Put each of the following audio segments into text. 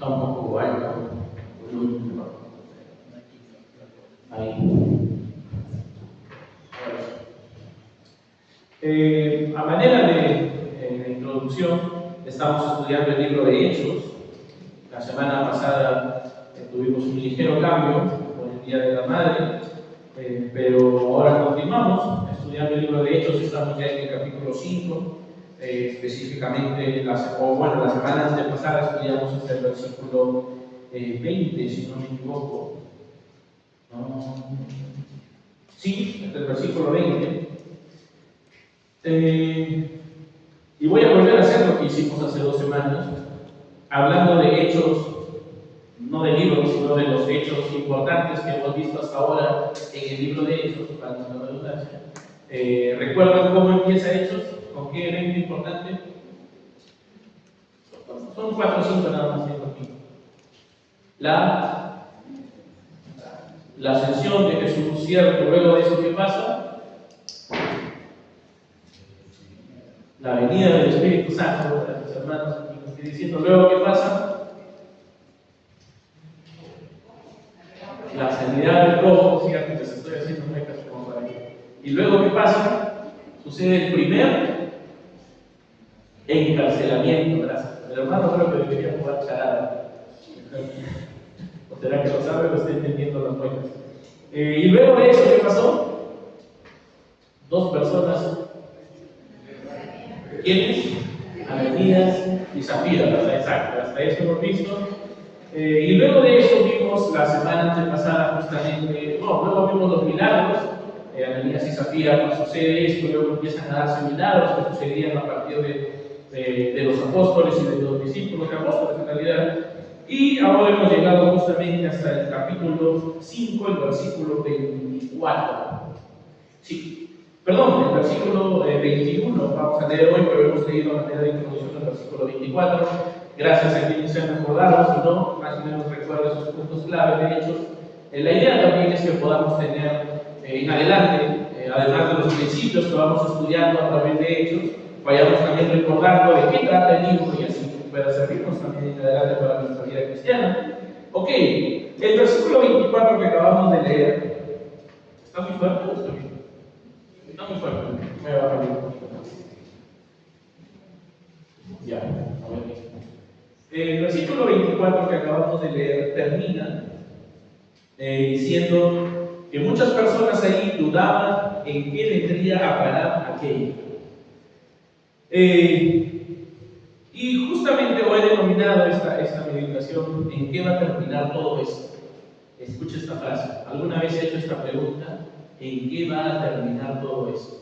Está un poco alto. Ahí. A manera de introducción, estamos estudiando el libro de Hechos. La semana pasada tuvimos un ligero cambio por el Día de la Madre, pero ahora continuamos estudiando el libro de Hechos. Estamos ya en el capítulo 5. Específicamente, la semana antes de pasar estudiamos hasta el versículo 20, si no me equivoco. Sí, hasta el versículo 20. Y voy a volver a hacer lo que hicimos hace 2 semanas, hablando de hechos, no de libros, sino de los hechos importantes que hemos visto hasta ahora en el libro de Hechos, para nuestra redundancia. ¿Recuerdan cómo empieza Hechos? ¿Con qué evento importante? Son 4 o 5 nada más tengo aquí. La ascensión de Jesús, ¿cierto? Luego de eso, ¿qué pasa? La venida del Espíritu Santo, para los hermanos, y estoy diciendo, luego, ¿qué pasa? La sanidad del cojo, ¿cierto? Que se estoy haciendo muecas como para mí. Y luego, ¿qué pasa? Sucede el primer encarcelamiento, gracias. El hermano creo que debería jugar charada. ¿O será que lo sabe o está entendiendo las muecas? Y luego de eso, ¿qué pasó? 2 personas. ¿Quiénes? Ananías y Zafira, ¿verdad? Exacto, hasta eso hemos visto. Y luego de eso vimos la semana antepasada justamente, luego vimos los milagros. Ananías y Zafira, pues sucede esto, luego empiezan a darse milagros que sucedían a partir de los apóstoles y de los discípulos de apóstoles en realidad. Y ahora hemos llegado justamente hasta el capítulo 5, el versículo 24. Sí. Perdón, el versículo 21 vamos a leer hoy, pero hemos leído a manera de introducción el versículo 24. Gracias a quienes se han recordado, si no, más o menos recuerda esos puntos clave de Hechos. La idea también es que podamos tener en adelante, además de los principios que vamos estudiando a través de Hechos, vayamos también recordando de qué trata el libro y así pueda servirnos también en adelante para nuestra vida cristiana. Ok, el versículo 24 que acabamos de leer, ¿está muy fuerte o está bien? Está muy fuerte, me va a bajar un poquito más. Ya, a ver. El versículo 24 que acabamos de leer termina diciendo que muchas personas ahí dudaban en qué vendría a parar aquello. Y justamente hoy he denominado esta meditación en qué va a terminar todo esto. Escucha esta frase. ¿Alguna vez he hecho esta pregunta? ¿En qué va a terminar todo esto?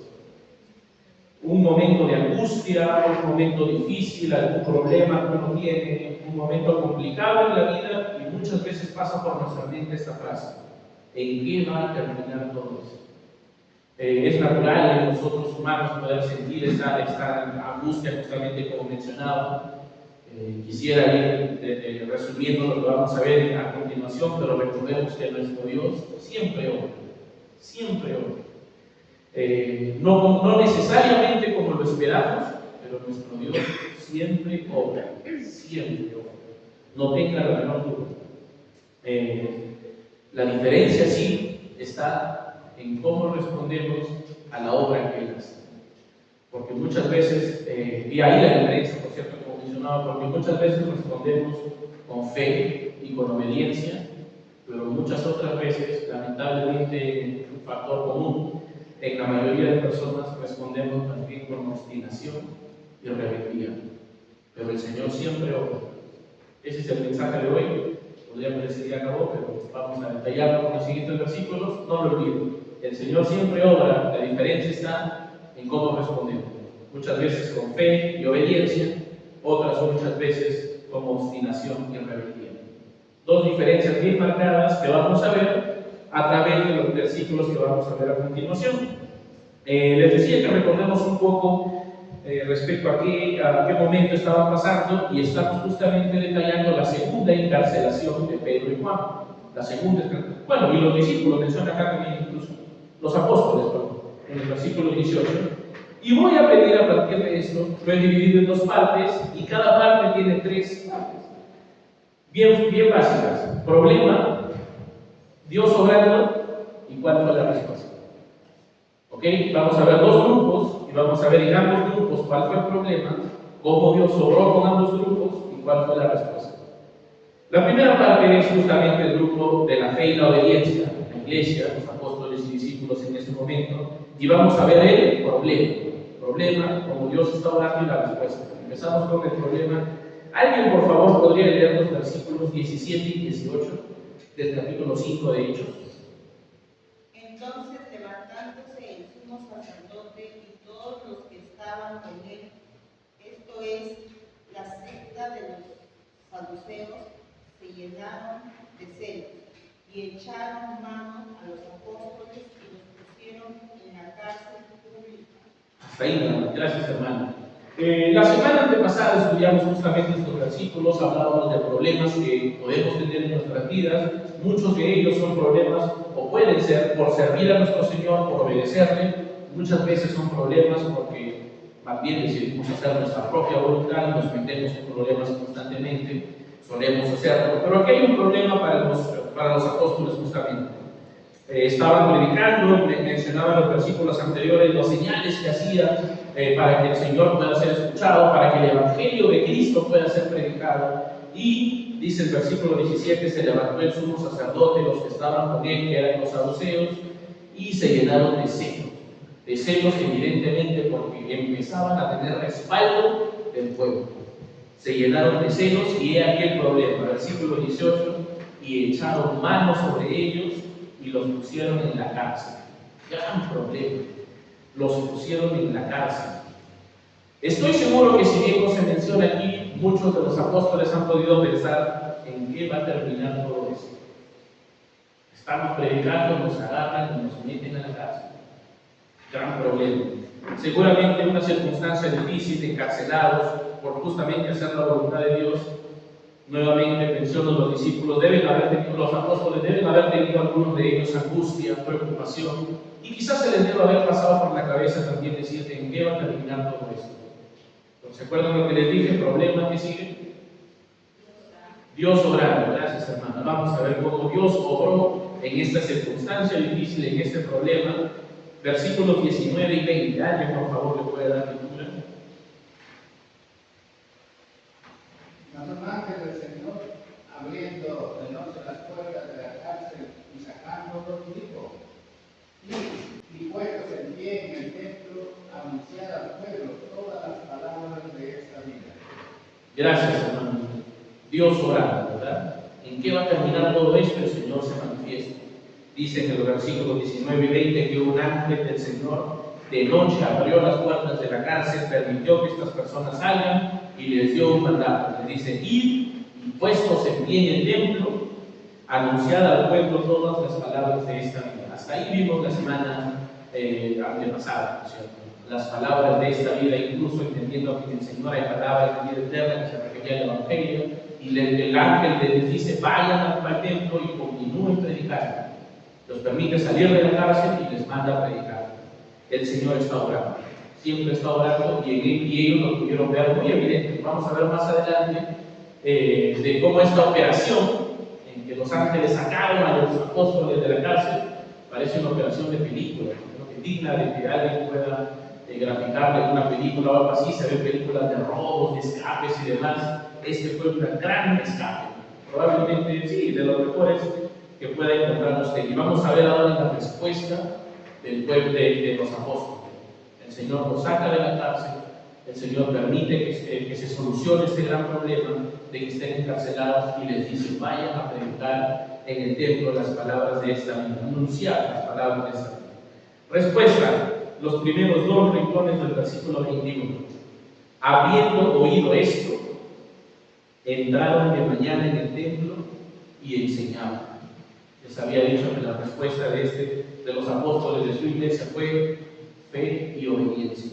Un momento de angustia, un momento difícil, algún problema que uno tiene, un momento complicado en la vida, y muchas veces pasa por nuestra mente esta frase: ¿en qué va a terminar todo esto? Es natural en nosotros humanos poder sentir esta angustia, justamente como mencionaba. Quisiera ir resumiendo lo que vamos a ver a continuación, pero recordemos que nuestro Dios siempre obra, siempre obra. No necesariamente como lo esperamos, pero nuestro Dios siempre obra, siempre obra. No tenga la menor duda. La diferencia sí está en cómo respondemos a la obra que Él hace. Porque muchas veces, y ahí la diferencia, por cierto, como mencionaba, porque muchas veces respondemos con fe y con obediencia, pero muchas otras veces, lamentablemente, un factor común, en la mayoría de personas respondemos también con obstinación y rebeldía. Pero el Señor siempre obra. Ese es el mensaje de hoy. Podría parecer que ya acabó, pero vamos a detallarlo con los siguientes versículos. No lo olviden. El Señor siempre obra. La diferencia está en cómo respondemos. Muchas veces con fe y obediencia, otras muchas veces con obstinación y rebeldía. 2 diferencias bien marcadas que vamos a ver a través de los versículos que vamos a ver a continuación. Les decía que recordemos un poco respecto a qué momento estaba pasando, y estamos justamente detallando la segunda encarcelación de Pedro y Juan. La segunda, y los discípulos, menciona acá también incluso los apóstoles, en el versículo 18. Y voy a pedir a partir de esto, lo he dividido en 2 partes, y cada parte tiene 3 partes. Bien básicas. Problema, Dios obrando, ¿y cuál fue la respuesta? ¿Ok? Vamos a ver dos grupos y vamos a ver en ambos grupos cuál fue el problema, cómo Dios obró con ambos grupos y cuál fue la respuesta. La primera parte es justamente el grupo de la fe y la obediencia, la iglesia, los apóstoles y discípulos en ese momento, y vamos a ver el problema, como Dios está obrando y la respuesta. Empezamos con el problema. ¿Alguien, por favor, podría leer los versículos 17 y 18 del capítulo 5 de Hechos? Entonces, levantándose el sumo sacerdote y todos los que estaban con él, esto es, la secta de los saduceos, se llenaron de celos y echaron mano a los apóstoles y los pusieron en la cárcel pública. Hasta ahí, gracias, hermano. La semana antepasada estudiamos justamente estos versículos, hablábamos de problemas que podemos tener en nuestras vidas. Muchos de ellos son problemas, o pueden ser, por servir a nuestro Señor, por obedecerle. Muchas veces son problemas porque más bien decidimos hacer nuestra propia voluntad y nos metemos en problemas constantemente. Solemos hacerlo. Pero aquí hay un problema para los apóstoles justamente. Estaban predicando, mencionaban los versículos anteriores, las señales que hacía para que el Señor pueda ser escuchado, para que el Evangelio de Cristo pueda ser predicado. Y dice el versículo 17, se levantó el sumo sacerdote, los que estaban con él, que eran los saduceos, y se llenaron de celos evidentemente porque empezaban a tener respaldo del pueblo. Se llenaron de celos y he aquí el problema, versículo 18, y echaron mano sobre ellos y los pusieron en la cárcel. Gran problema. Los pusieron en la cárcel. Estoy seguro que si bien no se menciona aquí, muchos de los apóstoles han podido pensar en qué va a terminar todo esto. Estamos predicando, nos agarran y nos meten a la cárcel. Gran problema. Seguramente una circunstancia difícil, encarcelados por justamente hacer la voluntad de Dios. Nuevamente menciono, los discípulos los apóstoles deben haber tenido algunos de ellos angustia, preocupación, y quizás se les debe haber pasado por la cabeza también decir en qué va a terminar todo esto. ¿Se acuerdan lo que les dije? ¿Problema que sigue? Dios obrando. Gracias, hermana. Vamos a ver cómo Dios obró en esta circunstancia difícil, en este problema. Versículos 19 y 20. ¿Alguien, por favor, le puede dar lectura? Cuando un ángel del Señor, abriendo de noche las puertas de la cárcel y sacándolos, dijo: y puestos en pie en el templo, anunciar al pueblo todas las palabras de esta vida. Gracias, hermano. Dios obrando, ¿verdad? ¿En qué va a terminar todo esto? El Señor se manifiesta. Dice en el versículo 19 y 20 que un ángel del Señor de noche abrió las puertas de la cárcel, permitió que estas personas salgan y les dio un mandato. Les dice: id y puestos en pie en el templo, anunciad al pueblo todas las palabras de esta vida. Hasta ahí vimos la semana antepasada, ¿no es cierto? Las palabras de esta vida, incluso entendiendo que en el Señor hay palabras de vida eterna que se refería al Evangelio, y el ángel les dice: vayan al templo y continúen predicando. Los permite salir de la cárcel y les manda a predicar. El Señor está orando, siempre está orando, y ellos lo pudieron ver muy evidente. Vamos a ver más adelante de cómo esta operación en que los ángeles sacaron a los apóstoles de la cárcel parece una operación de película, ¿no? Que digna de que alguien pueda graficarle en una película o algo así. Se ven películas de robos, de escapes y demás. Este fue un gran escape, probablemente sí, de los mejores que pueda encontrar usted. Y vamos a ver ahora la respuesta del pueblo de los apóstoles. El Señor los saca de la cárcel, el Señor permite que se solucione este gran problema de que estén encarcelados y les dice: vayan a predicar en el templo las palabras de esta vida, anunciar las palabras de esta vida. Respuesta, los primeros dos rincones del versículo 21. Habiendo oído esto, entraron de mañana en el templo y enseñaban. Les había dicho que la respuesta de los apóstoles de su iglesia fue fe y obediencia.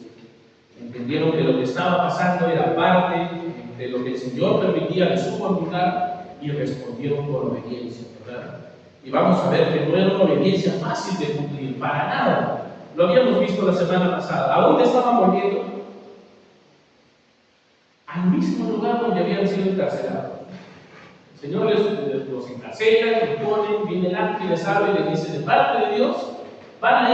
Entendieron que lo que estaba pasando era parte de lo que el Señor permitía de su voluntad y respondieron por obediencia, ¿verdad? Y vamos a ver que no era una obediencia fácil de cumplir, para nada. Lo habíamos visto la semana pasada. ¿A dónde estaban volviendo? Al mismo lugar donde habían sido encarcelados. El Señor los encarcela, los pone, viene el ángel y les habla y les dice: de parte de Dios, van a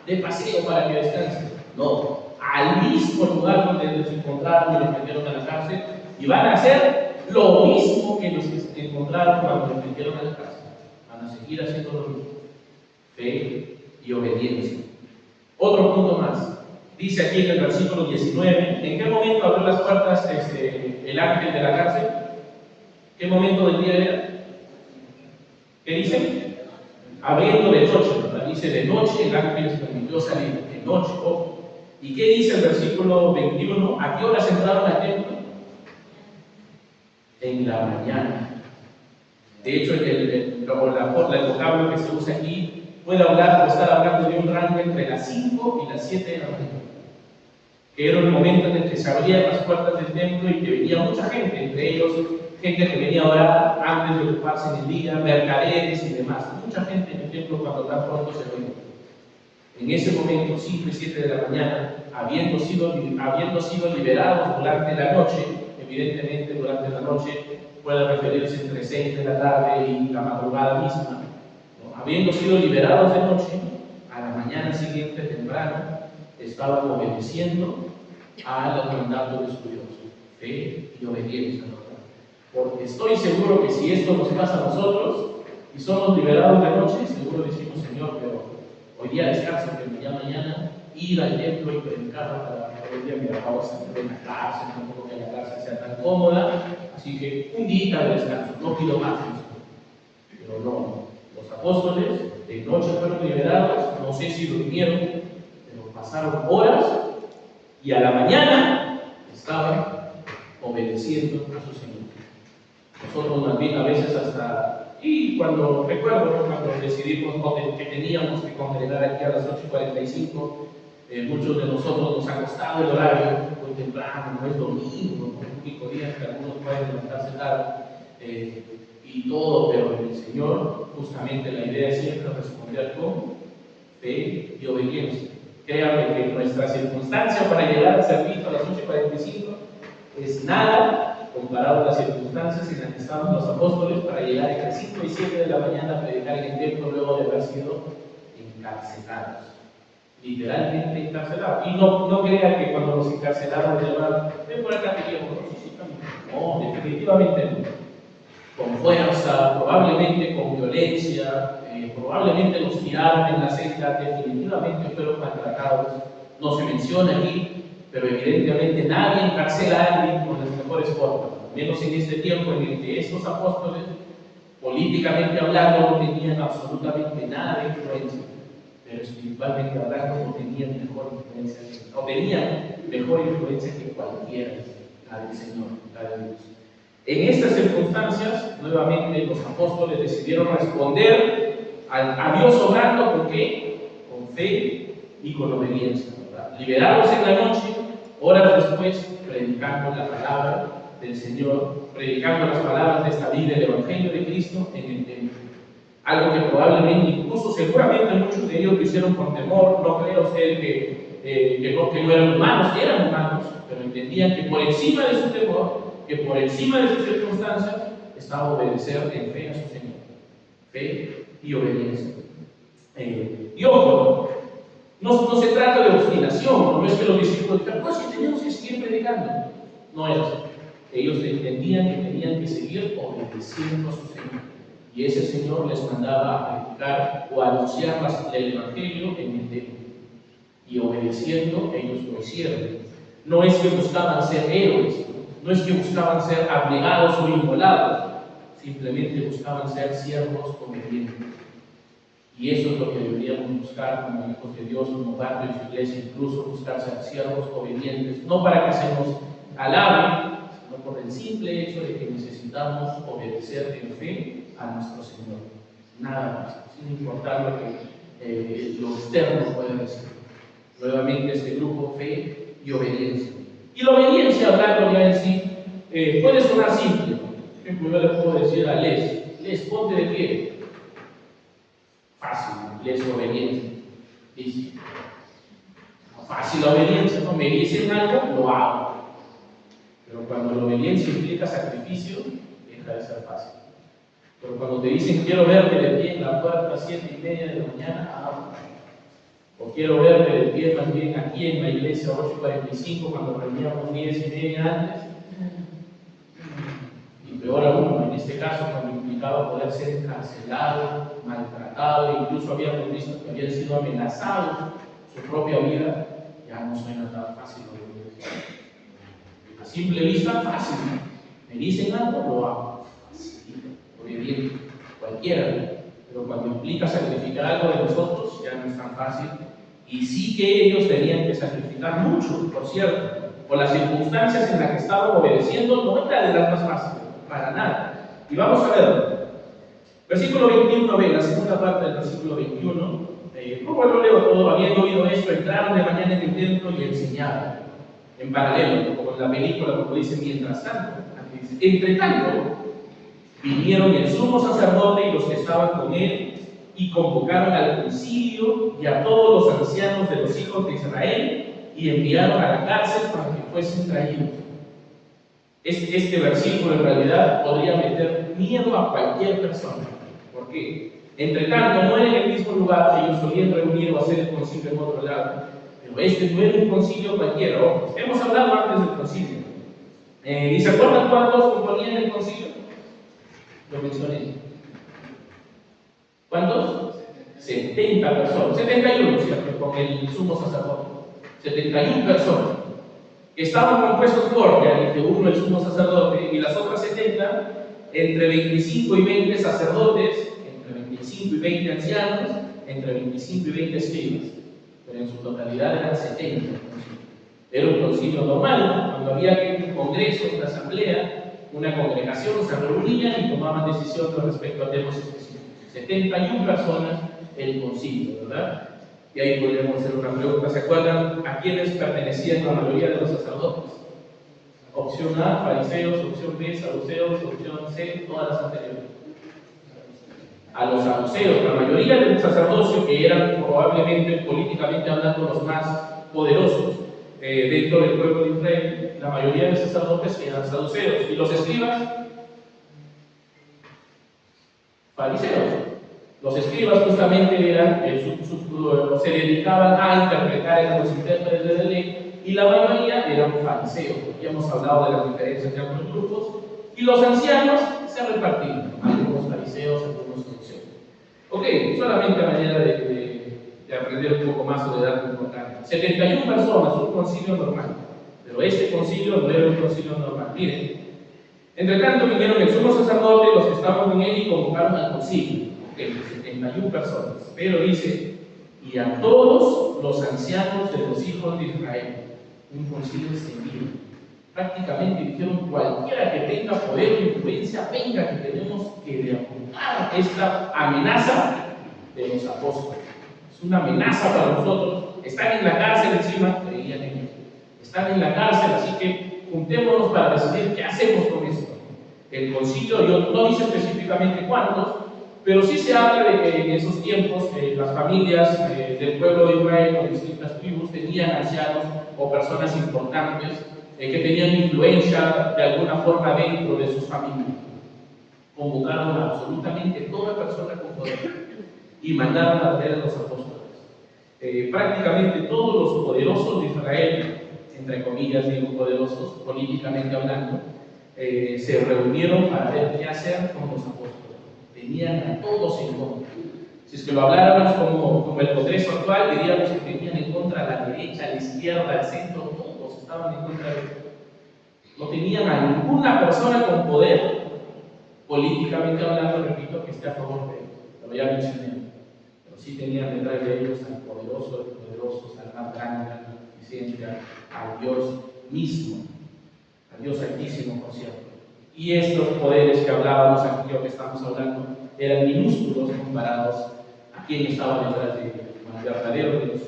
ir de paseo para que descansen. No, al mismo lugar donde los encontraron y los metieron a la cárcel, y van a hacer lo mismo que los que encontraron cuando los metieron a la cárcel. Van a seguir haciendo lo mismo. Fe y obediencia. Otro punto más. Dice aquí en el versículo 19, ¿en qué momento abrió las puertas el ángel de la cárcel? ¿Qué momento del día era? ¿Qué dice? Abriendo de noche, ¿verdad? Dice de noche, el ángel les permitió salir. De noche, ojo. ¿Y qué dice el versículo 21? ¿A qué horas entraron al templo? En la mañana. De hecho, el vocablo que se usa aquí puede hablar o estar hablando de un rango entre las 5 y las 7 de la mañana, que era el momento en el que se abrían las puertas del templo y que venía mucha gente, entre ellos gente que venía a orar antes de ocuparse en el día, mercaderes y demás. Mucha gente en el templo cuando tan pronto se reunió. En ese momento, 5 y 7 de la mañana, habiendo sido liberados durante la noche, evidentemente durante la noche puede referirse entre 6 de la tarde y la madrugada misma, ¿no? Habiendo sido liberados de noche, a la mañana siguiente temprano, estaban obedeciendo al mandato de su Dios, fe y obediencia, ¿no? Porque estoy seguro que si esto nos pasa a nosotros y somos liberados de noche, seguro decimos: Señor, pero hoy día descanso, que ya mañana ir al templo y predicar para hoy día mi papá está en la cárcel, tampoco que la cárcel sea tan cómoda, así que un día de descanso, no pido más. Pero no, los apóstoles de noche fueron liberados, no sé si durmieron, pero pasaron horas y a la mañana estaban obedeciendo a su Señor. Nosotros más bien a veces hasta, y cuando recuerdo, cuando decidimos que teníamos que congregar aquí a las 8:45, muchos de nosotros nos ha costado el horario muy temprano, no es domingo, no es el único día que algunos pueden levantarse tarde, y todo, pero el Señor, justamente la idea es siempre responder con fe y obediencia. Créanme que nuestra circunstancia para llegar al servicio a las 8:45 es nada comparado a las circunstancias en las que estaban los apóstoles para llegar entre 5 y 7 de la mañana a predicar en el templo luego de haber sido encarcelados. Literalmente encarcelados. Y no crean que cuando los encarcelaron llamaban: ven por acá, te llevo. No, definitivamente no. Con fuerza, probablemente con violencia, probablemente los tiraron en la celda, definitivamente fueron maltratados. No se menciona aquí, pero evidentemente nadie encarcela a alguien con las mejores formas, menos en este tiempo en el que estos apóstoles, políticamente hablando, no tenían absolutamente nada de influencia, pero espiritualmente hablando no tenían mejor influencia, o tenían mejor influencia que cualquiera, la del Señor, la de Dios. En estas circunstancias, nuevamente los apóstoles decidieron responder a Dios obrando, ¿con qué? Con fe y con obediencia, ¿verdad? Liberados en la noche, horas después, predicando la palabra del Señor, predicando las palabras de esta vida, el Evangelio de Cristo en el templo. Algo que probablemente, incluso seguramente muchos de ellos lo hicieron con temor. No creo usted que no eran humanos, eran humanos, pero entendían que por encima de su temor, que por encima de sus circunstancias, estaba obedecer en fe a su Señor. Fe y obediencia. Y ojo, no se trata de obstinación, no es que los discípulos digan: pues sí, tenemos que seguir predicando. No es así. Ellos entendían que tenían que seguir obedeciendo a su Señor. Y ese Señor les mandaba a predicar o a anunciar el Evangelio en el templo. Y obedeciendo, ellos lo hicieron. No es que buscaban ser héroes, no es que buscaban ser abnegados o inmolados, simplemente buscaban ser siervos obedientes. Y eso es lo que deberíamos buscar como hijos de Dios, como parte de su iglesia, incluso buscar ser siervos obedientes, no para que se nos alaben, sino por el simple hecho de que necesitamos obedecer en fe a nuestro Señor. Nada más, sin importar lo que lo externo pueda decir. Nuevamente este grupo, fe y obediencia. Y la obediencia, hablando ya en sí, puede sonar simple. Por ejemplo, yo le puedo decir a Les, ponte de pie. Fácil, Les, obediencia. Dice, fácil la obediencia, no me dicen algo, lo hago. Pero cuando la obediencia implica sacrificio, es práctica debe ser fácil. Pero cuando te dicen quiero verte de pie en la puerta a 7:30 de la mañana, o quiero verte de pie también aquí en la iglesia a 8:45 cuando reuníamos 10:30 antes, y peor aún, en este caso, cuando implicaba poder ser encarcelado, maltratado, incluso habíamos visto que habían sido amenazados su propia vida, ya no suena tan fácil. A simple vista, fácil. Me dicen algo, lo hago. Facilito, obediente, cualquiera. Pero cuando implica sacrificar algo de nosotros, ya no es tan fácil. Y sí que ellos tenían que sacrificar mucho, por cierto, por las circunstancias en las que estaban obedeciendo, no era de las más fáciles, para nada. Y vamos a ver, versículo 21b, la segunda parte del versículo 21. ¿Cómo lo leo todo? Habiendo oído esto, entraron de mañana en el templo y enseñaban. En paralelo, como en la película, como dice, mientras tanto. Entre tanto, vinieron el sumo sacerdote y los que estaban con él, y convocaron al concilio y a todos los ancianos de los hijos de Israel, y enviaron a la cárcel para que fuesen traídos. Este versículo en realidad podría meter miedo a cualquier persona. ¿Por qué? Entre tanto, no era en el mismo lugar que ellos solían reunir o hacer el concilio en otro lado. Pero este no era un concilio cualquiera. Ojo, hemos hablado antes del concilio. ¿Y se acuerdan cuántos componían el concilio? Lo mencioné. ¿Cuántos? 70 personas. 71, ¿cierto? Con el sumo sacerdote. 71 personas. Estaban compuestos por, ya dije, uno el sumo sacerdote y las otras 70, entre 25 y 20 sacerdotes, entre 25 y 20 ancianos, entre 25 y 20 escribas. Pero en su totalidad eran 70. Era un concilio normal, cuando había un congreso, una asamblea, una congregación, se reunían y tomaban decisiones respecto a temas específicos. 71 personas el concilio, ¿verdad? Y ahí podríamos hacer una pregunta. ¿Se acuerdan a quiénes pertenecían la mayoría de los sacerdotes? Opción A, fariseos, opción B, saduceos, opción C, todas las anteriores. A los saduceos, la mayoría del sacerdocio, que eran probablemente políticamente hablando los más poderosos dentro del pueblo de Israel, la mayoría de sacerdotes eran saduceos. ¿Y los escribas? Fariseos. Los escribas justamente eran, se dedicaban a interpretar, eran los intérpretes de la ley, y la mayoría eran fariseos. Ya hemos hablado de las diferencias de algunos grupos, y los ancianos se repartían, algunos fariseos, algunos saduceos. Ok, solamente a manera de aprender un poco más o de dar importancia. 71 personas, un concilio normal, pero este concilio no era un concilio normal. Miren, entre tanto vinieron el sumo sacerdote, los que estaban con él, y convocaron al concilio. 71 personas, pero dice, y a todos los ancianos de los hijos de Israel, un concilio extendido. Prácticamente dijeron, cualquiera que tenga poder o influencia, venga, que tenemos que derrotar esta amenaza de los apóstoles. Es una amenaza para nosotros. Están en la cárcel encima, creían en ellos. Están en la cárcel, así que juntémonos para decidir qué hacemos con esto. El concilio no dice específicamente cuántos, pero sí se habla de que en esos tiempos las familias del pueblo de Israel o distintas tribus tenían ancianos o personas importantes que tenían influencia de alguna forma dentro de sus familias. Convocaron a absolutamente toda persona con poder y mandaron a traer a los apóstoles. Prácticamente todos los poderosos de Israel, entre comillas digo poderosos, políticamente hablando, se reunieron para ver qué hacer con los apóstoles. Tenían a todos en contra. Si es que lo habláramos como el Congreso actual, diríamos que tenían en contra a la derecha, a la izquierda, al centro, todos estaban en contra de él. No tenían a ninguna persona con poder, políticamente hablando, repito, que esté a favor de él. Pero ya mencioné. Pero sí tenían detrás de ellos al poderoso de los poderosos, al más grande, al suficiente, al Dios mismo, al Dios altísimo, por cierto. Y estos poderes que hablábamos aquí, o que estamos hablando, eran minúsculos comparados a quien estaba detrás de ellos, con el verdadero Dios.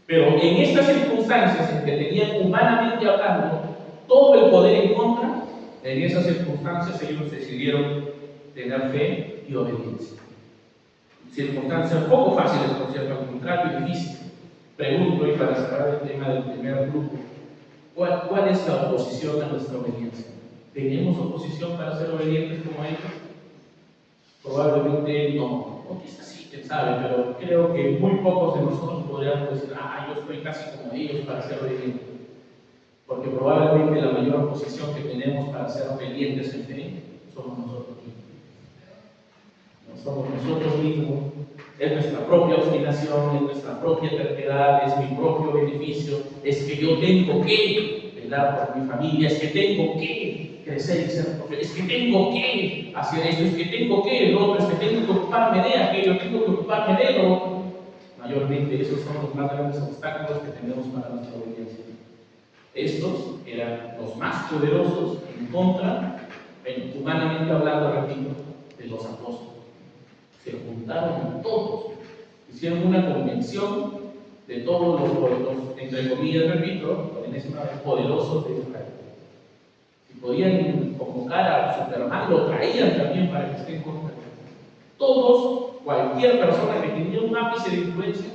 Pero en estas circunstancias en que tenían humanamente hablando todo el poder en contra, en esas circunstancias ellos decidieron tener fe y obediencia. Circunstancias poco fáciles, por cierto, al contrario, difíciles. Pregunto, y para cerrar el tema del primer grupo, ¿cuál es la oposición a nuestra obediencia? ¿Tenemos oposición para ser obedientes como ellos? Probablemente no, o quizás sí, quién sabe, pero creo que muy pocos de nosotros podríamos decir, yo estoy casi como ellos para ser obedientes. Porque probablemente la mayor oposición que tenemos para ser obedientes en fe somos nosotros mismos. No somos nosotros mismos, es nuestra propia obstinación, es nuestra propia terquedad, es mi propio beneficio, es que yo tengo que velar por mi familia, es que tengo que crecer y ser profeta, es que tengo que hacer esto, es que tengo que el otro, es que tengo que ocuparme de aquello, tengo que ocuparme de lo otro. Mayormente esos son los más grandes obstáculos que tenemos para nuestra obediencia. Estos eran los más poderosos en contra, humanamente hablando, repito, de los apóstoles. Se juntaron todos, hicieron una convención de todos los entre comillas, repito, en ese momento poderosos de Israel. Si podían convocar a Superman, lo traían también para que estén contra él. Todos, cualquier persona que tenía un ápice de influencia,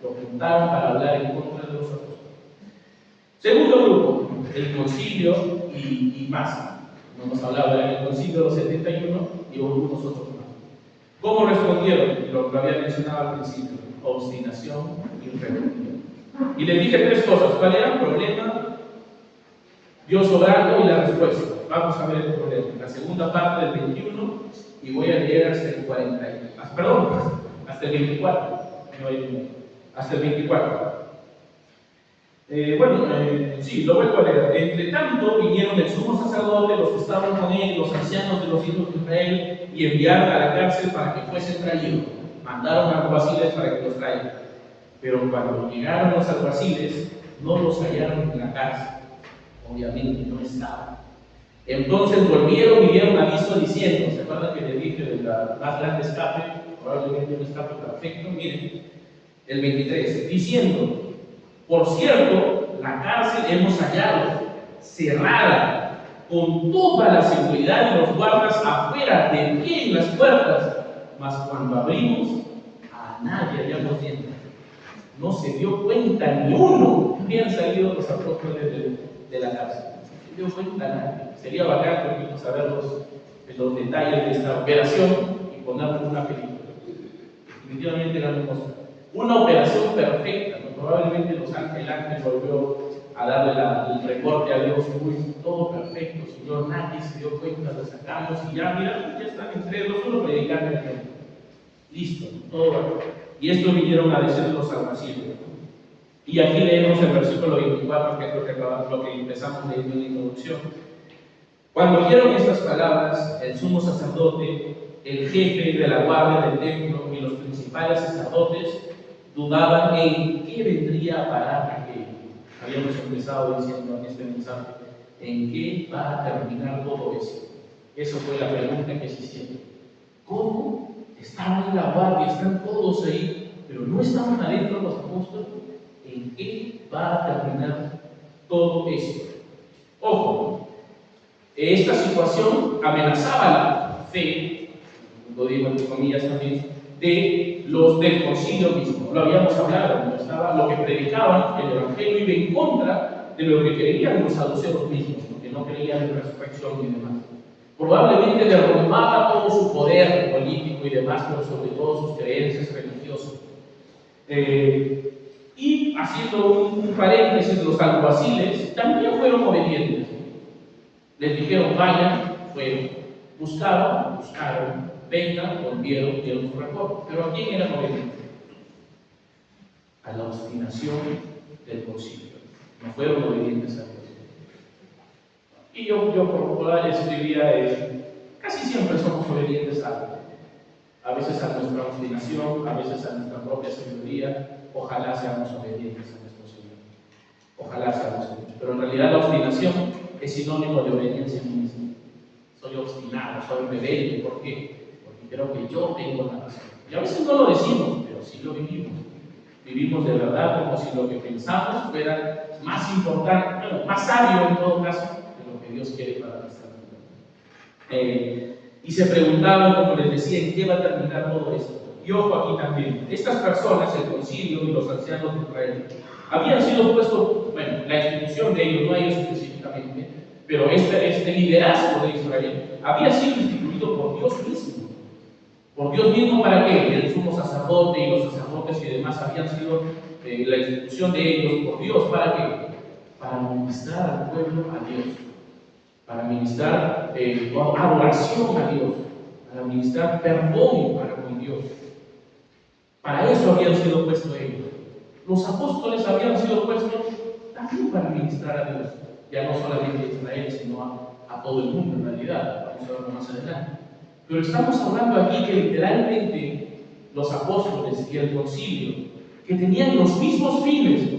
lo juntaron para hablar en contra de los apóstoles. Segundo grupo, el concilio y más. No hemos hablado del concilio de los 71 y algunos otros más. ¿Cómo respondieron? Lo que había mencionado al principio: obstinación y rebelión. Y les dije tres cosas. ¿Cuál era el problema? Dios obrando y la respuesta. Vamos a ver el problema. La segunda parte del 21 y voy a leer hasta el 40. Perdón, hasta el 24. Hasta el 24. Sí, lo vuelvo a leer. Entre tanto vinieron el sumo sacerdote, los que estaban con él, los ancianos de los hijos de Israel, y enviaron a la cárcel para que fuesen traídos. Mandaron a alguaciles para que los traigan. Pero cuando llegaron los alguaciles, no los hallaron en la cárcel. Obviamente no estaban. Entonces volvieron y dieron aviso diciendo, ¿se acuerdan que les dije del más grande escape? Probablemente un escape perfecto. Miren, el 23, diciendo: por cierto, la cárcel hemos hallado cerrada, con toda la seguridad de los guardas afuera, de pie en las puertas, mas cuando abrimos, a nadie habíamos dentro. No se dio cuenta ni uno que habían salido los apóstoles de la cárcel. No se dio cuenta nadie. Sería bacán saber los detalles de esta operación y ponerlo en una película. Definitivamente era una operación perfecta, ¿no? Probablemente el ángel volvió a darle el reporte a Dios: uy, todo perfecto, Señor, nadie se dio cuenta, lo sacamos y ya, mira, ya están entre los uno predicando en el templo. Listo, todo va. Y esto vinieron a decir los alguaciles. Y aquí leemos el versículo 24, que es lo que empezamos leyendo en la introducción. Cuando oyeron estas palabras, el sumo sacerdote, el jefe de la guardia del templo y los principales sacerdotes dudaban en qué vendría a parar aquello. Habíamos empezado diciendo en este mensaje: ¿en qué va a terminar todo eso? Esa fue la pregunta que se hicieron. ¿Cómo? Estaban en la guardia, están todos ahí, pero no estaban adentro los apóstoles. ¿En qué va a terminar todo esto? Ojo, esta situación amenazaba la fe, lo digo entre comillas también, de los del concilio mismo. Lo habíamos hablado, lo que predicaban el evangelio iba en contra de lo que creían los saduceos mismos, que no creían en resurrección y demás. Probablemente derrumbaba todo su poder político y demás, pero sobre todo sus creencias religiosas. Y haciendo un paréntesis, los alguaciles también fueron obedientes. Les dijeron: vayan, fueron, buscaron, vengan, volvieron, dieron su reporte. Pero ¿a quién eran obedientes? A la obstinación del concilio. No fueron obedientes a Dios. Y yo por poder escribía, casi siempre somos obedientes a algo. A veces a nuestra obstinación, a veces a nuestra propia sabiduría. Ojalá seamos obedientes a nuestro Señor. Ojalá seamos obedientes. Pero en realidad la obstinación es sinónimo de obediencia a mí mismo. Soy obstinado, soy rebelde. ¿Por qué? Porque creo que yo tengo la razón. Y a veces no lo decimos, pero sí lo vivimos. Vivimos de verdad como si lo que pensamos fuera más importante, más sabio en todo caso, de lo que Dios quiere para nuestra vida. Y se preguntaban, como les decía, ¿en qué va a terminar todo esto? Y ojo aquí también, estas personas, el concilio y los ancianos de Israel, habían sido puestos, la institución de ellos, no ellos específicamente, Pero este liderazgo de Israel había sido instituido por Dios mismo. Por Dios mismo, ¿para qué? El sumo sacerdote y los sacerdotes y demás habían sido la institución de ellos por Dios. ¿Para qué? Para ministrar al pueblo a Dios. Para ministrar adoración a Dios. Para ministrar perdón para con Dios. Para eso habían sido puestos ellos. Los apóstoles habían sido puestos también para ministrar a Dios. Ya no solamente a Israel, sino a todo el mundo en realidad. Vamos a verlo más adelante. Pero estamos hablando aquí que literalmente los apóstoles y el concilio, que tenían los mismos fines,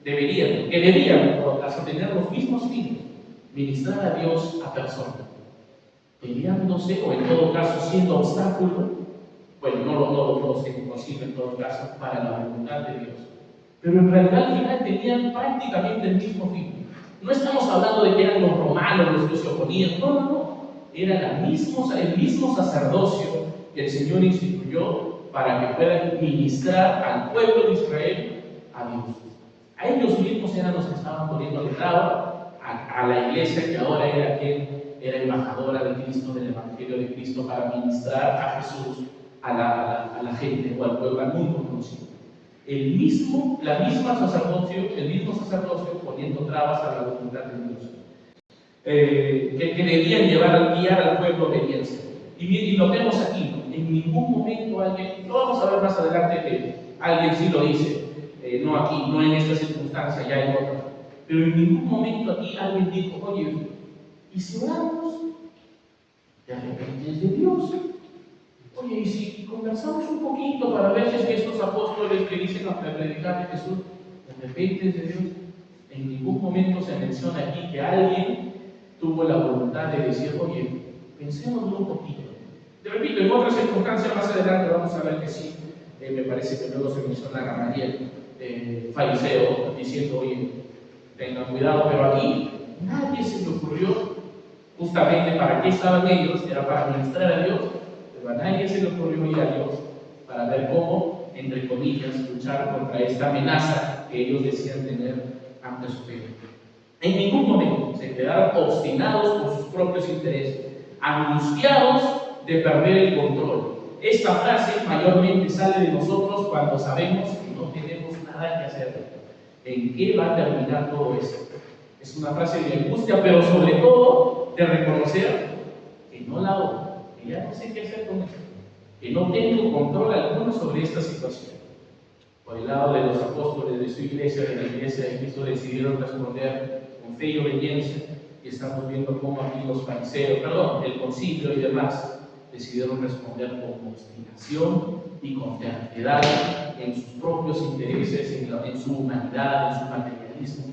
debían en todo caso tener los mismos fines, ministrar a Dios a personas, peleándose o en todo caso siendo obstáculo, bueno, no se concilio en todo caso, para la voluntad de Dios. Pero en realidad al final tenían prácticamente el mismo fin. No estamos hablando de que eran los romanos los que se oponían, no. Era el mismo sacerdocio que el Señor instituyó para que puedan ministrar al pueblo de Israel a Dios. A ellos mismos eran los que estaban poniéndole traba a la iglesia que ahora era quien era embajadora de Cristo, del Evangelio de Cristo, para ministrar a Jesús a la gente o al pueblo, al mundo conocido. El mismo sacerdocio poniendo trabas a la voluntad de Dios. Que debían guiar al pueblo a obediencia. Y lo vemos aquí, ¿no? En ningún momento alguien, lo vamos a ver más adelante que alguien sí lo dice, no aquí, no en esta circunstancia, ya en otra. Pero en ningún momento aquí alguien dijo, oye, ¿y si oramos? De repente es de Dios. Oye, ¿y si conversamos un poquito para ver si es que estos apóstoles que dicen a predicar de Jesús, de repente es de Dios? En ningún momento se menciona aquí que alguien tuvo la voluntad de decir, oye, pensémoslo un poquito. Te repito, en otras circunstancias más adelante vamos a ver que sí, me parece que luego se menciona a Gamaliel, fariseo, diciendo, oye, tengan cuidado, pero aquí nadie se le ocurrió, justamente para qué estaban ellos, era para ministrar a Dios, pero a nadie se le ocurrió ir a Dios para ver cómo, entre comillas, luchar contra esta amenaza que ellos decían tener ante su fe. En ningún momento se quedaron obstinados por sus propios intereses, angustiados de perder el control. Esta frase mayormente sale de nosotros cuando sabemos que no tenemos nada que hacer. ¿En qué va a terminar todo esto? Es una frase de angustia, pero sobre todo de reconocer que no la hago, que ya no sé qué hacer con esto, que no tengo control alguno sobre esta situación. Por el lado de los apóstoles de su iglesia, de la iglesia de Cristo, decidieron responder con fe y obediencia, y estamos viendo cómo aquí los fariseos, el concilio y demás, decidieron responder con obstinación y con terquedad en sus propios intereses, en su humanidad, en su materialismo,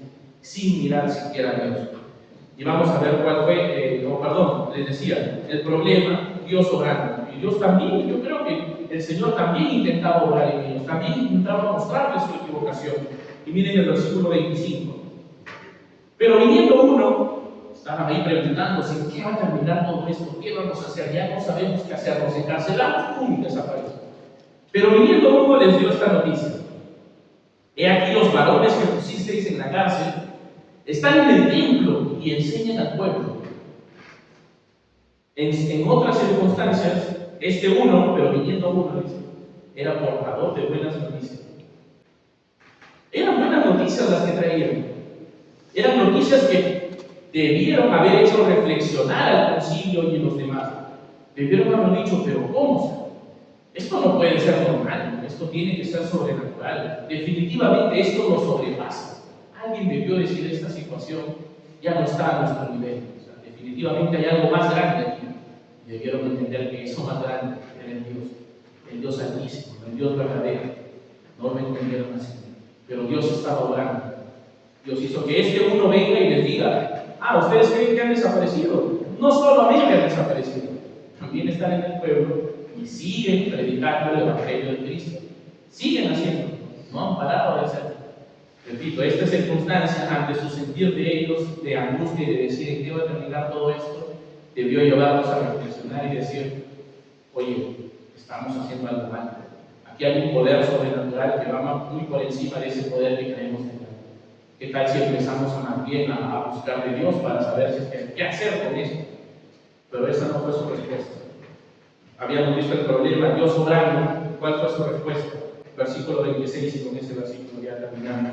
sin mirar siquiera a Dios. Y vamos a ver cuál fue, les decía, el problema, Dios obrando. Y Dios también, yo creo que el Señor también intentaba obrar en ellos, también intentaba mostrarles su equivocación. Y miren el versículo 25. Pero viniendo uno, estaban ahí preguntándose, ¿en qué va a terminar todo esto? ¿Qué vamos a hacer? Ya no sabemos qué hacer, nos encarcelamos, ¡pum!, desapareció. Pero viniendo uno les dio esta noticia. He aquí los varones que pusisteis en la cárcel están en el templo y enseñan al pueblo. En otras circunstancias, este uno, pero viniendo uno, era portador de buenas noticias. Eran buenas noticias las que traían. Eran noticias que debieron haber hecho reflexionar al concilio y los demás. Debieron haber dicho, pero ¿cómo? Esto no puede ser normal, esto tiene que ser sobrenatural. Definitivamente esto lo sobrepasa. Alguien debió decir, esta situación ya no está a nuestro nivel. O sea, definitivamente hay algo más grande aquí. Y debieron entender que eso más grande era el Dios altísimo, el Dios verdadero. No lo entendieron así. Pero Dios estaba obrando. Dios hizo que este uno venga y les diga, ¿ustedes creen que han desaparecido? No solamente han desaparecido, también están en el pueblo y siguen predicando el Evangelio de Cristo. Siguen haciendo, no han parado de hacerlo. Repito, esta circunstancia, ante su sentir de ellos, de angustia y de decir en qué va a terminar todo esto, debió llevarlos a reflexionar y decir, oye, estamos haciendo algo mal. Aquí hay un poder sobrenatural que va muy por encima de ese poder que creemos tener. ¿Qué tal si empezamos más bien a buscar de Dios para saber si es que, qué hacer con esto? Pero esa no fue su respuesta. Habíamos visto el problema, Dios obrando. ¿Cuál fue su respuesta? Versículo 26, y con ese versículo ya terminamos.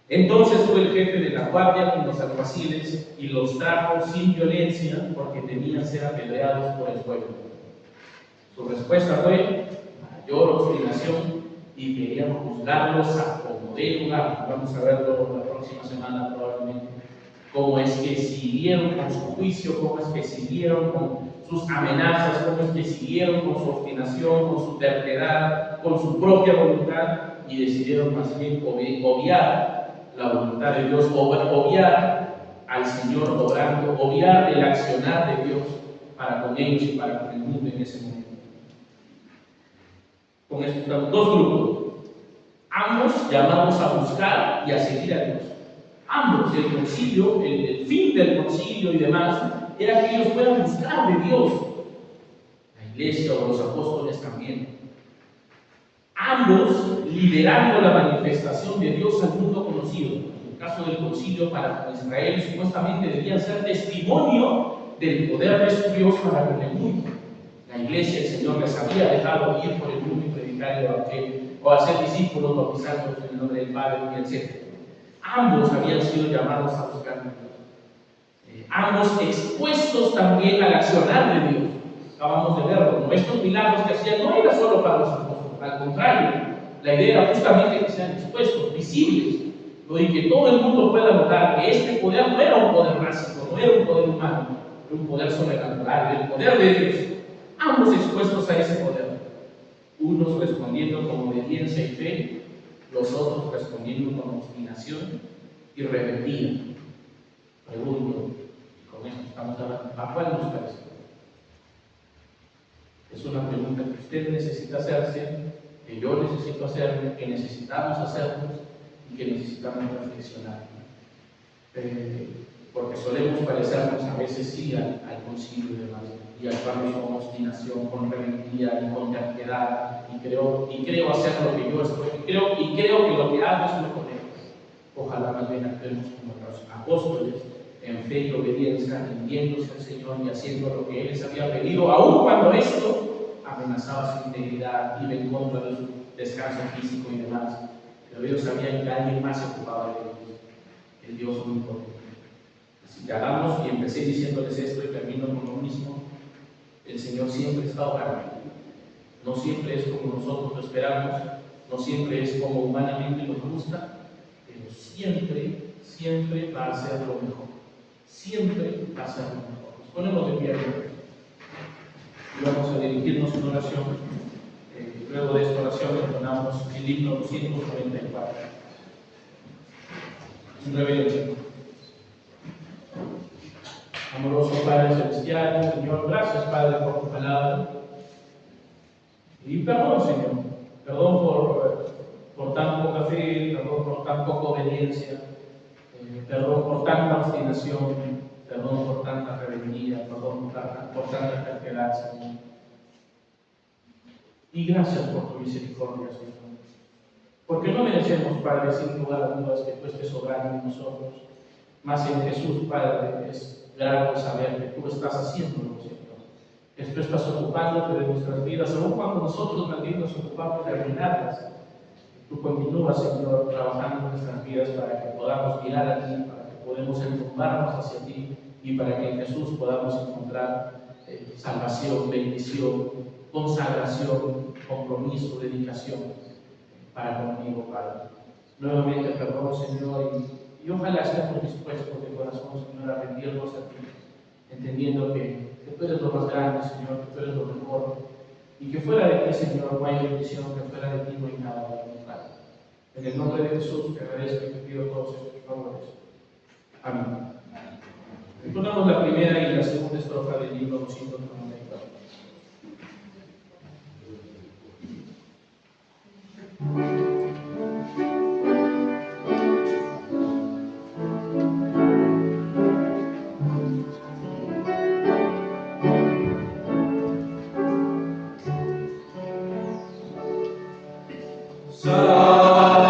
Entonces fue el jefe de la guardia con los alguaciles y los trajo sin violencia porque temían ser apedreados por el pueblo. Su respuesta fue mayor obstinación y querían juzgarlos a como de lugar. Vamos a verlo la próxima semana probablemente. Cómo es que siguieron con su juicio, cómo es que siguieron con sus amenazas, cómo es que siguieron con su obstinación, con su terquedad, con su propia voluntad, y decidieron más bien obviar la voluntad de Dios, obviar al Señor obrando, obviar el accionar de Dios para con ellos y para con el mundo en ese momento. Con estos dos grupos, ambos llamados a buscar y a seguir a Dios. Ambos, el concilio, el fin del concilio y demás, era que ellos puedan buscar de Dios. La iglesia o los apóstoles también. Ambos liderando la manifestación de Dios al mundo conocido. En el caso del concilio para Israel, supuestamente debían ser testimonio del poder de su Dios para con el mundo. La iglesia, el Señor les había dejado ir por el mundo y predicar el Evangelio, o hacer discípulos bautizándolos en el nombre del Padre, etc. Ambos habían sido llamados a buscar a Dios. Ambos expuestos también al accionar de Dios. Acabamos de verlo, como estos milagros que hacían no era solo para los apóstoles, al contrario, la idea era justamente que sean expuestos, visibles, y que todo el mundo pueda notar que este poder no era un poder básico, no era un poder humano, era un poder sobrenatural, el poder de Dios. Ambos expuestos a ese poder, unos respondiendo con obediencia y fe, los otros respondiendo con obstinación y rebeldía. Pregunto, y con esto estamos hablando, ¿a cuál nos parece? Es una pregunta que usted necesita hacerse, que yo necesito hacerme, que necesitamos hacernos y que necesitamos reflexionar. Porque solemos parecernos a veces sí al concilio y demás, y actuamos con obstinación, con rebeldía y con terquedad, y creo hacer lo que yo estoy, y creo que lo que hago es lo correcto. Ojalá más bien actuemos como los apóstoles, en fe y obediencia, rindiéndose al Señor y haciendo lo que Él les había pedido, aun cuando esto amenazaba su integridad, iba en contra de su descanso físico y demás. Pero ellos sabían que alguien más se ocupaba de ellos, el Dios omnipotente. Así que hagamos, y empecé diciéndoles esto y termino con lo mismo. El Señor siempre está obrando. No siempre es como nosotros lo esperamos, no siempre es como humanamente nos gusta, pero siempre va a ser lo mejor. Siempre va a ser lo mejor. Nos ponemos de pie y vamos a dirigirnos a una oración. Luego de esta oración entonamos el himno 294. Un reverencia. Amoroso Padre Celestial, Señor, gracias Padre por tu palabra. Y perdón, Señor, perdón por tan poca fe, perdón por tan poca obediencia, perdón por tanta obstinación, perdón por tanta rebeldía, perdón por tanta terquedad, Señor. Y gracias por tu misericordia, Señor. Porque no merecemos, Padre, sin lugar a dudas, que tú estés obrando en nosotros. Más en Jesús, Padre, es grato saber que tú estás haciéndolo, Señor. Que tú estás ocupándote de nuestras vidas, aun cuando nosotros también nos ocupamos de arruinarlas. Tú continúas, Señor, trabajando en nuestras vidas para que podamos mirar a ti, para que podamos enrumbarnos hacia ti y para que en Jesús podamos encontrar salvación, bendición, consagración, compromiso, dedicación para conmigo, Padre. Nuevamente, perdón, Señor, y ojalá estemos dispuestos de corazón, Señor, a rendirnos a ti, entendiendo que tú eres lo más grande, Señor, que tú eres lo mejor, y que fuera de ti, Señor, no hay bendición, que fuera de ti no hay nada, Padre. En el nombre de Jesús te agradezco y te pido todos estos favores. Amén. Entonamos la primera y la segunda estrofa del himno 294. Salvador.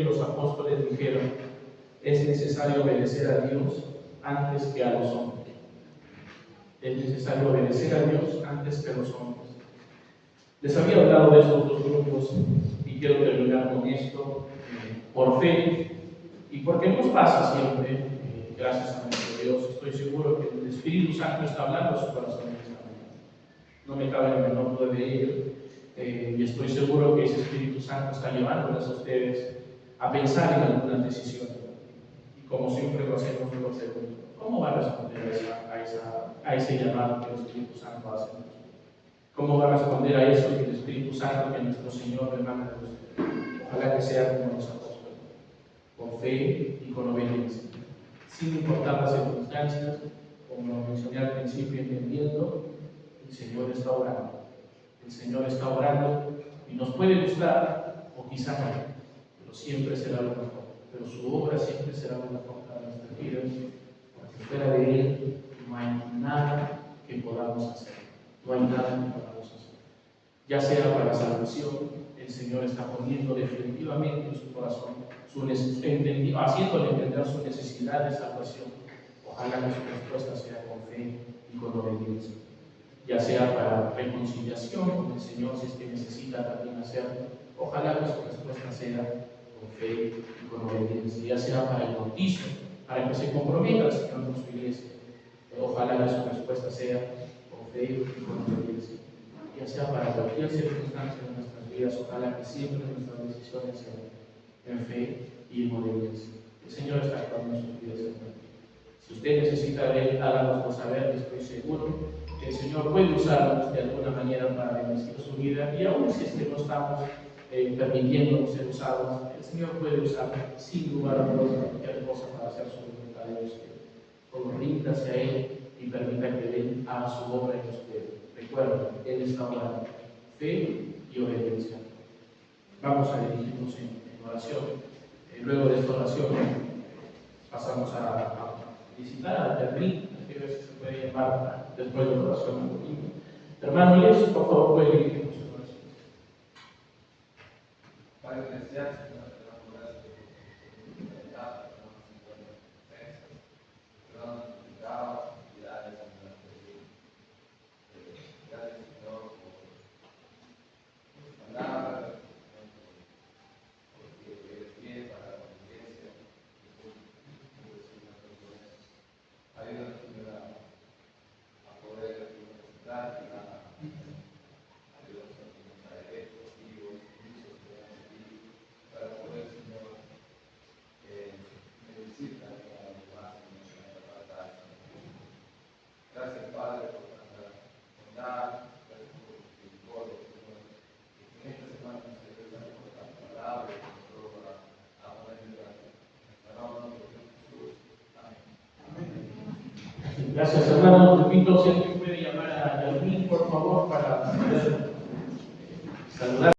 y los apóstoles dijeron: es necesario obedecer a Dios antes que a los hombres. Es necesario obedecer a Dios antes que a los hombres. Les había hablado de estos dos grupos y quiero terminar con esto por fe y porque nos pasa siempre, gracias a nuestro Dios. Estoy seguro que el Espíritu Santo está hablando a su corazón en esta mañana. No me cabe la menor duda de ello. Y estoy seguro que ese Espíritu Santo está llevándoles a ustedes a pensar en algunas decisiones. Y como siempre lo hacemos, lo pregunto: ¿cómo va a responder a ese llamado que el Espíritu Santo hace? ¿Cómo va a responder a eso que el Espíritu Santo que nuestro Señor demanda de ustedes? Ojalá que sea como los apóstoles, con fe y con obediencia, sin importar las circunstancias, como lo mencioné al principio, entendiendo que el Señor está orando. El Señor está orando y nos puede gustar o quizá no, pero siempre será lo mejor. Pero su obra siempre será lo mejor para nuestras vidas, porque fuera de Él no hay nada que podamos hacer. No hay nada que podamos hacer. Ya sea para la salvación, el Señor está poniendo definitivamente en su corazón, haciéndole entender su necesidad de salvación. Ojalá que su respuesta sea con fe y con obediencia. Ya sea para reconciliación con el Señor, si es que necesita también hacerlo. Ojalá que su respuesta sea con fe y con obediencia. Ya sea para el bautizo, para que se comprometa al Señor con su iglesia. Ojalá que su respuesta sea con fe y con obediencia. Ya sea para cualquier circunstancia de nuestras vidas, ojalá que siempre nuestras decisiones sean en fe y en obediencia. El Señor está actuando en sus vidas, hermanos. Si usted necesita de Él, háganoslo saber, estoy seguro que el Señor puede usarnos de alguna manera para bendecir su vida, y aún si es que no estamos permitiéndonos ser usados, el Señor puede usar sin lugar a dudas cualquier cosa para hacer su voluntad de usted. Solo ríndase a Él y permita que Él haga su obra en usted. Recuerden, Él está orando. Fe y obediencia. Vamos a dirigirnos en oración. Luego de esta oración pasamos a visitar a Berlín, que a veces se puede llamar después de la oración. Hermano Luis, por favor, puede dirigirnos en oración. Padre Celestial, Señor, te damos gracias por tu bondad, te damos por tu presencia, te damos por tu pecados, actividades, Señor, gracias, Señor, por tus palabras, porque eres fiel para la obediencia, y por ayúdanos, Señor, a poder respetar y ayúdanos a traer objetivos, usos que dan de ti, para poder, Señor, bendecir también a los demás en nuestra palabra. Gracias, Padre, por tanta bondad, gracias por tu misericordia, Señor. Que en esta semana nos ayudes por la palabra y por todo a poner en práctica. En el nombre de Jesús. Amén. Gracias, hermano. Repito, si alguien puede llamar a Yasmín, por favor, para poder saludar.